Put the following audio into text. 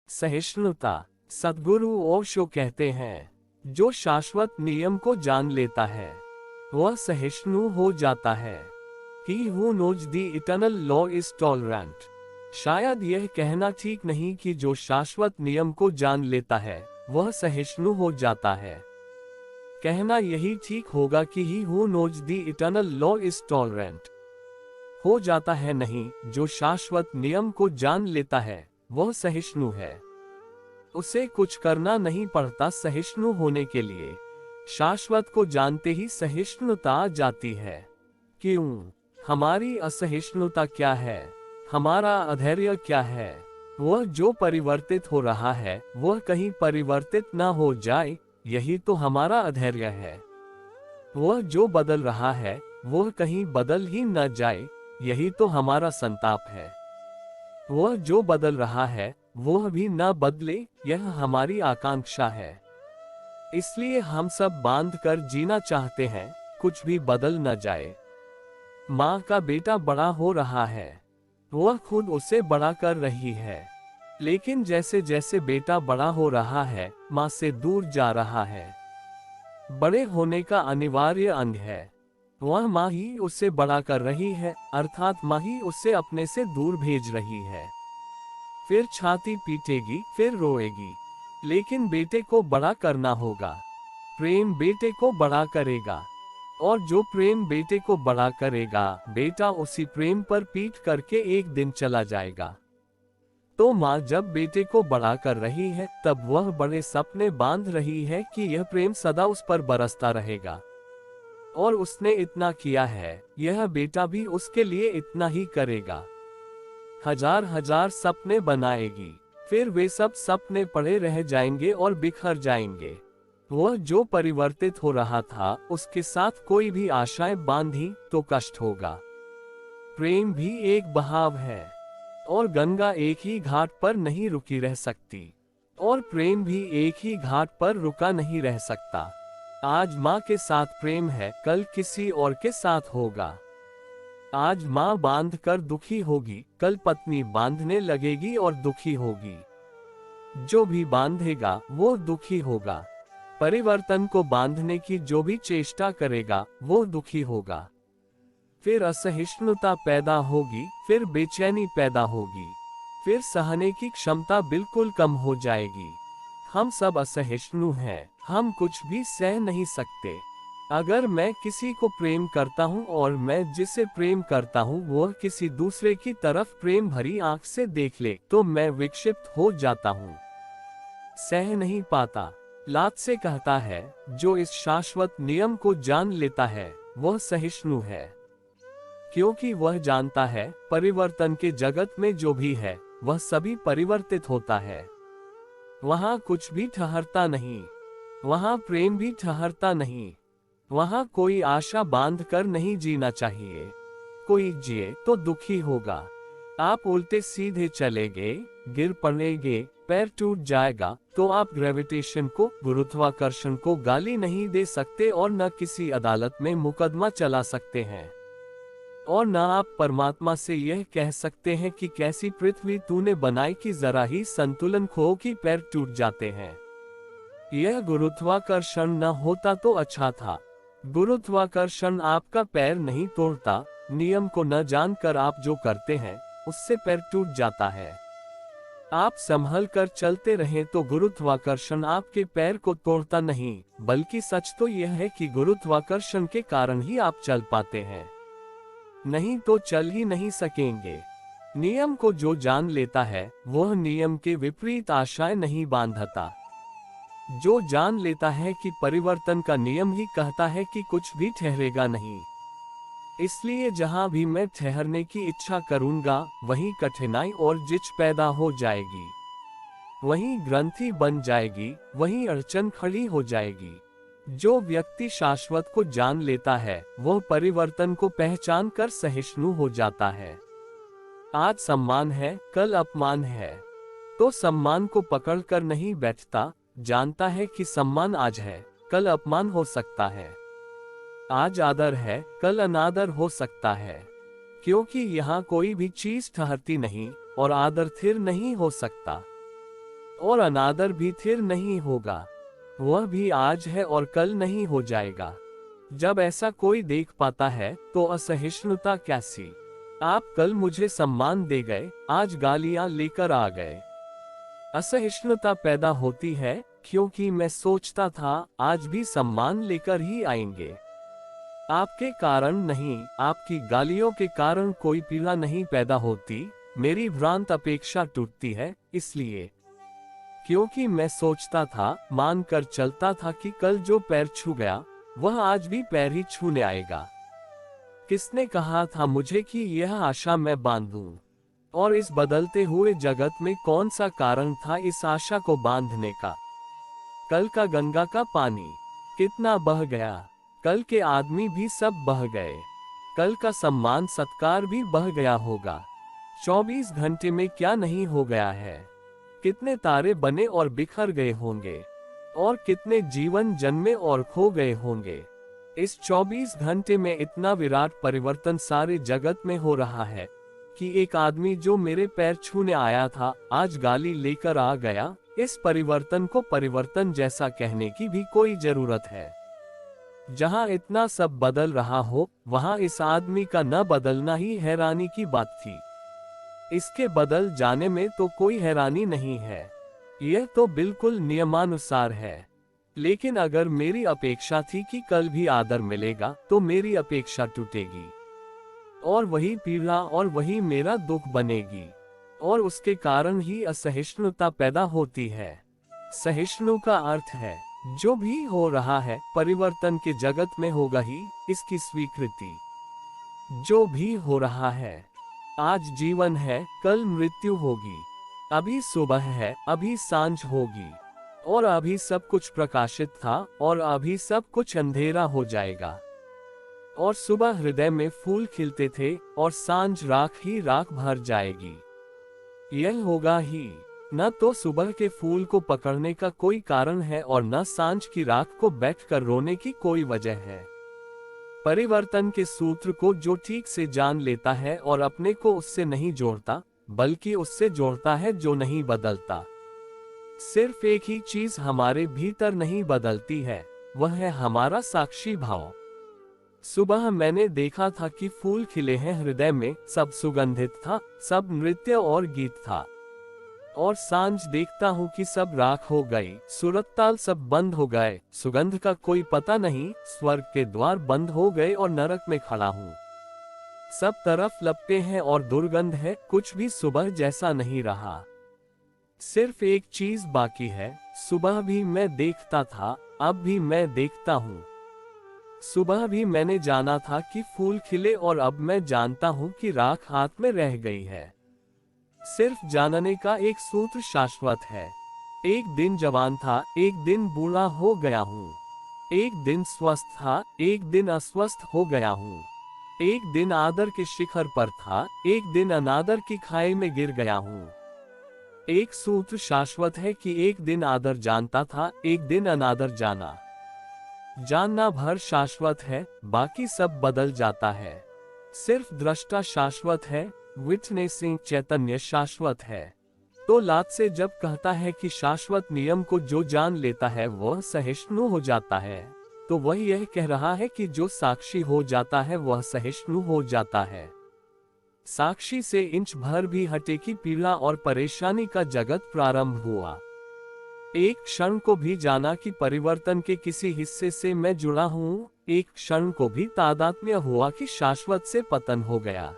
सहिष्णुता। सद्गुरु ओशो कहते हैं, जो शाश्वत नियम को जान लेता है वह सहिष्णु हो जाता है। He who knows the eternal law is tolerant। शायद यह कहना ठीक नहीं कि जो शाश्वत नियम को जान लेता है वह सहिष्णु हो जाता है। कहना यही ठीक होगा कि He who knows the eternal law is tolerant हो जाता है, नहीं, जो शाश्वत नियम को जान लेता है वह सहिष्णु है। उसे कुछ करना नहीं पड़ता सहिष्णु होने के लिए। शाश्वत को जानते ही सहिष्णुता आ जाती है। क्यों? हमारी असहिष्णुता क्या है? हमारा अधैर्य क्या है? वह जो परिवर्तित हो रहा है वह कहीं परिवर्तित ना हो जाए, यही तो हमारा अधैर्य है। वह जो बदल रहा है वह कहीं बदल ही न जाए, यही तो हमारा संताप है। वह जो बदल रहा है वह भी न बदले, यह हमारी आकांक्षा है। इसलिए हम सब बांध कर जीना चाहते हैं, कुछ भी बदल न जाए। माँ का बेटा बड़ा हो रहा है, वह खुद उसे बड़ा कर रही है, लेकिन जैसे जैसे बेटा बड़ा हो रहा है माँ से दूर जा रहा है। बड़े होने का अनिवार्य अंग है, वह माँ ही उसे बड़ा कर रही है, अर्थात माँ ही उसे अपने से दूर भेज रही है। फिर छाती पीटेगी, फिर रोएगी, लेकिन बेटे को बड़ा करना होगा। प्रेम बेटे को बड़ा करेगा, और जो प्रेम बेटे को बड़ा करेगा, बेटा उसी प्रेम पर पीट करके एक दिन चला जाएगा। तो माँ जब बेटे को बड़ा कर रही है तब वह बड़े सपने बांध रही है कि यह प्रेम सदा उस पर बरसता रहेगा। और उसने इतना किया है, यह बेटा भी उसके लिए इतना ही करेगा। हजार हजार सपने बनाएगी, फिर वे सब सपने पड़े रह जाएंगे और बिखर जाएंगे। वह जो परिवर्तित हो रहा था उसके साथ कोई भी आशाएं बांधी तो कष्ट होगा। प्रेम भी एक बहाव है, और गंगा एक ही घाट पर नहीं रुकी रह सकती, और प्रेम भी एक ही घाट पर रुका नहीं रह सकता। आज माँ के साथ प्रेम है, कल किसी और के साथ होगा। आज माँ बांध कर दुखी होगी, कल पत्नी बांधने लगेगी और दुखी होगी। जो भी बांधेगा वो दुखी होगा। परिवर्तन को बांधने की जो भी चेष्टा करेगा वो दुखी होगा। फिर असहिष्णुता पैदा होगी, फिर बेचैनी पैदा होगी, फिर सहने की क्षमता बिल्कुल कम हो जाएगी। हम सब असहिष्णु हैं, हम कुछ भी सह नहीं सकते। अगर मैं किसी को प्रेम करता हूँ और मैं जिसे प्रेम करता हूँ वह किसी दूसरे की तरफ प्रेम भरी आंख से देख ले तो मैं विक्षिप्त हो जाता हूँ, सह नहीं पाता। लात से कहता है, जो इस शाश्वत नियम को जान लेता है वह सहिष्णु है, क्योंकि वह जानता है परिवर्तन के जगत में जो भी है वह सभी परिवर्तित होता है। वहाँ कुछ भी ठहरता नहीं, वहाँ प्रेम भी ठहरता नहीं। वहाँ कोई आशा बांध कर नहीं जीना चाहिए। कोई जिए तो दुखी होगा। आप उल्टे सीधे चलेंगे, गिर पड़ेंगे, पैर टूट जाएगा, तो आप ग्रेविटेशन को, गुरुत्वाकर्षण को गाली नहीं दे सकते और न किसी अदालत में मुकदमा चला सकते हैं। और न आप परमात्मा से यह कह सकते हैं कि कैसी पृथ्वी तूने बनाई कि जरा ही संतुलन खो कि पैर टूट जाते हैं। यह गुरुत्वाकर्षण न होता तो अच्छा था। गुरुत्वाकर्षण आपका पैर नहीं तोड़ता, नियम को न जानकर आप जो करते हैं उससे पैर टूट जाता है। आप संभल कर चलते रहें तो गुरुत्वाकर्षण आपके पैर को तोड़ता नहीं, बल्कि सच तो यह है कि गुरुत्वाकर्षण के कारण ही आप चल पाते हैं, नहीं तो चल ही नहीं सकेंगे। नियम को जो जान लेता है वह नियम के विपरीत आशाएं नहीं बांधता। जो जान लेता है कि परिवर्तन का नियम ही कहता है कि कुछ भी ठहरेगा नहीं, इसलिए जहां भी मैं ठहरने की इच्छा करूंगा वहीं कठिनाई और जिच पैदा हो जाएगी, वहीं ग्रंथि बन जाएगी, वहीं अड़चन खड़ी हो जाएगी। जो व्यक्ति शाश्वत को जान लेता है वह परिवर्तन को पहचान कर सहिष्णु हो जाता है। आज सम्मान है, कल अपमान है, तो सम्मान को पकड़ कर नहीं बैठता, जानता है कि सम्मान आज है, कल अपमान हो सकता है। आज आदर है, कल अनादर हो सकता है, क्योंकि यहाँ कोई भी चीज ठहरती नहीं और आदर स्थिर नहीं हो सकता। और अनादर भी फिर नहीं होगा। वह भी आज है और कल नहीं हो जाएगा। जब ऐसा कोई देख पाता है तो असहिष्णुता कैसी। आप कल मुझे सम्मान दे गए, आज गालियां लेकर आ गए। असहिष्णुता पैदा होती है क्योंकि मैं सोचता था आज भी सम्मान लेकर ही आएंगे। आपके कारण नहीं, आपकी गालियों के कारण कोई पीड़ा नहीं पैदा होती। मेरी भ्रांत अपेक्षा टूटती है इसलिए क्योंकि मैं सोचता था, मानकर चलता था कि कल जो पैर छू गया वह आज भी पैर ही छूने आएगा। किसने कहा था मुझे कि यह आशा मैं बांधूं? और इस बदलते हुए जगत में कौन सा कारण था इस आशा को बांधने का? कल का गंगा का पानी कितना बह गया, कल के आदमी भी सब बह गए, कल का सम्मान सत्कार भी बह गया होगा। 24 घंटे में क्या नहीं हो गया है। कितने तारे बने और बिखर गए होंगे, और कितने जीवन जन्मे और खो गए होंगे। इस 24 घंटे में इतना विराट परिवर्तन सारे जगत में हो रहा है कि एक आदमी जो मेरे पैर छूने आया था आज गाली लेकर आ गया। इस परिवर्तन को परिवर्तन जैसा कहने की भी कोई जरूरत है। जहां इतना सब बदल रहा हो वहां इस आदमी का न बदलना ही हैरानी की बात थी। इसके बदल जाने में तो कोई हैरानी नहीं है, यह तो बिल्कुल नियमानुसार है। लेकिन अगर मेरी अपेक्षा थी कि कल भी आदर मिलेगा तो मेरी अपेक्षा टूटेगी और वही पीड़ा और वही मेरा दुख बनेगी, और उसके कारण ही असहिष्णुता पैदा होती है। सहिष्णु का अर्थ है जो भी हो रहा है परिवर्तन के जगत में होगा ही इसकी स्वीकृति। जो भी हो रहा है, आज जीवन है कल मृत्यु होगी, अभी सुबह है अभी सांझ होगी, और अभी सब कुछ प्रकाशित था और अभी सब कुछ अंधेरा हो जाएगा। और सुबह हृदय में फूल खिलते थे और सांझ राख ही राख भर जाएगी। यह होगा ही। न तो सुबह के फूल को पकड़ने का कोई कारण है और न सांझ की राख को बैठकर रोने की कोई वजह है। परिवर्तन के सूत्र को जो ठीक से जान लेता है और अपने को उससे नहीं जोड़ता बल्कि उससे जोड़ता है जो नहीं बदलता। सिर्फ एक ही चीज हमारे भीतर नहीं बदलती है, वह है हमारा साक्षी भाव। सुबह मैंने देखा था कि फूल खिले हैं हृदय में, सब सुगंधित था, सब नृत्य और गीत था। और सांझ देखता हूँ कि सब राख हो गई, सुरत ताल सब बंद हो गए, सुगंध का कोई पता नहीं, स्वर्ग के द्वार बंद हो गए और नरक में खड़ा हूँ। सब तरफ लपटे हैं और दुर्गंध है, कुछ भी सुबह जैसा नहीं रहा। सिर्फ एक चीज बाकी है, सुबह भी मैं देखता था, अब भी मैं देखता हूँ। सुबह भी मैंने जाना था कि फूल खिले और अब मैं जानता हूँ कि राख हाथ में रह गई है। सिर्फ जानने का एक सूत्र शाश्वत है। एक दिन जवान था, एक दिन बूढ़ा हो गया हूँ। एक दिन स्वस्थ था, एक दिन अस्वस्थ हो गया हूँ। एक दिन आदर के शिखर पर था, एक दिन अनादर की खाई में गिर गया हूँ। एक सूत्र शाश्वत है कि एक दिन आदर जानता था, एक दिन अनादर जाना। जानना भर शाश्वत है, बाकी सब बदल जाता है। सिर्फ दृष्टा शाश्वत है, विटनेसिंग चैतन्य शाश्वत है। तो लात से जब कहता है कि शाश्वत नियम को जो जान लेता है वह सहिष्णु हो जाता है, तो वह यह कह रहा है कि जो साक्षी हो जाता है वह सहिष्णु हो जाता है। साक्षी से इंच भर भी हटे की पीड़ा और परेशानी का जगत प्रारंभ हुआ। एक क्षण को भी जाना कि परिवर्तन के किसी हिस्से से मैं जुड़ा हूँ, एक क्षण को भी तादात्म्य हुआ कि शाश्वत से पतन हो गया।